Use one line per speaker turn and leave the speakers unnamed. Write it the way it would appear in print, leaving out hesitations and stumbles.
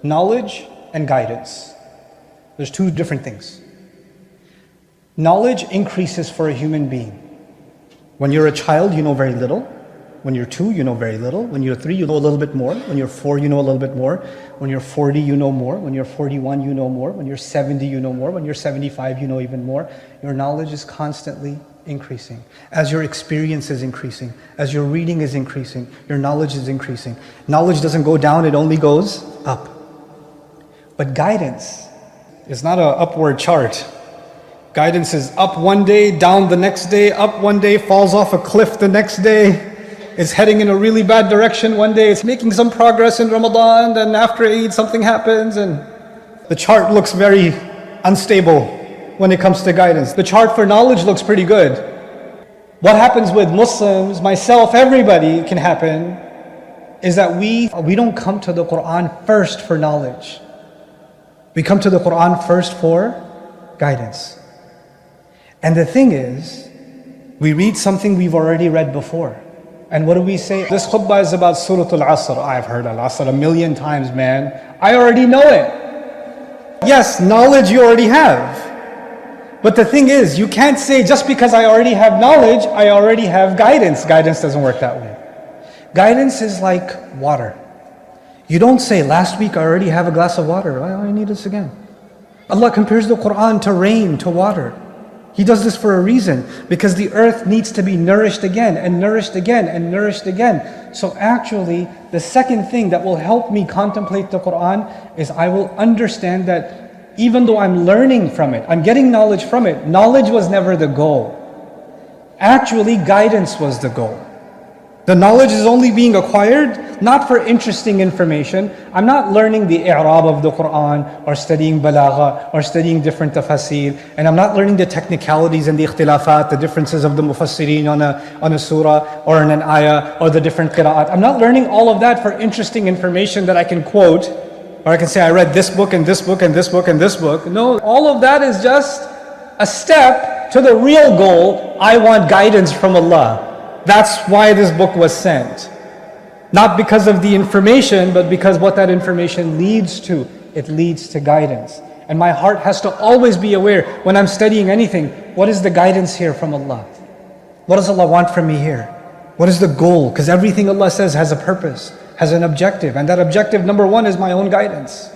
knowledge and guidance. There's two different things. Knowledge increases for a human being. When you're a child, you know very little. When you're 2, you know very little. When you're 3, you know a little bit more. When you're 4, you know a little bit more. When you're 40, you know more. When you're 41, you know more. When you're 70, you know more. When you're 75, you know even more. Your knowledge is constantly increasing. As your experience is increasing, as your reading is increasing, your knowledge is increasing. Knowledge doesn't go down, it only goes up. But guidance is not an upward chart. Guidance is up one day, down the next day, up one day, falls off a cliff the next day. It's heading in a really bad direction one day. It's making some progress in Ramadan, then after Eid something happens and the chart looks very unstable when it comes to guidance. The chart for knowledge looks pretty good. What happens with Muslims, myself, everybody can happen, is that we don't come to the Quran first for knowledge. We come to the Quran first for guidance. And the thing is, we read something we've already read before. And what do we say? This khutbah is about Surah Al-Asr. I've heard Al-Asr a million times, man. I already know it. Yes, knowledge you already have. But the thing is, you can't say just because I already have knowledge, I already have guidance. Guidance doesn't work that way. Guidance is like water. You don't say, last week I already have a glass of water. I need this again. Allah compares the Quran to rain, to water. He does this for a reason, because the earth needs to be nourished again and nourished again and nourished again. So actually, the second thing that will help me contemplate the Quran is I will understand that even though I'm learning from it, I'm getting knowledge from it, knowledge was never the goal. Actually, guidance was the goal. The knowledge is only being acquired not for interesting information. I'm not learning the i'rab of the Quran or studying balagha or studying different tafasir, and I'm not learning the technicalities and the ikhtilafat, the differences of the mufassirin on a surah or in an ayah or the different qira'at. I'm not learning all of that for interesting information that I can quote, or I can say I read this book and this book and this book and this book. No, all of that is just a step to the real goal. I want guidance from Allah. That's why this book was sent. Not because of the information, but because what that information leads to. It leads to guidance. And my heart has to always be aware when I'm studying anything, what is the guidance here from Allah? What does Allah want from me here? What is the goal? Because everything Allah says has a purpose, has an objective. And that objective, number one, is my own guidance.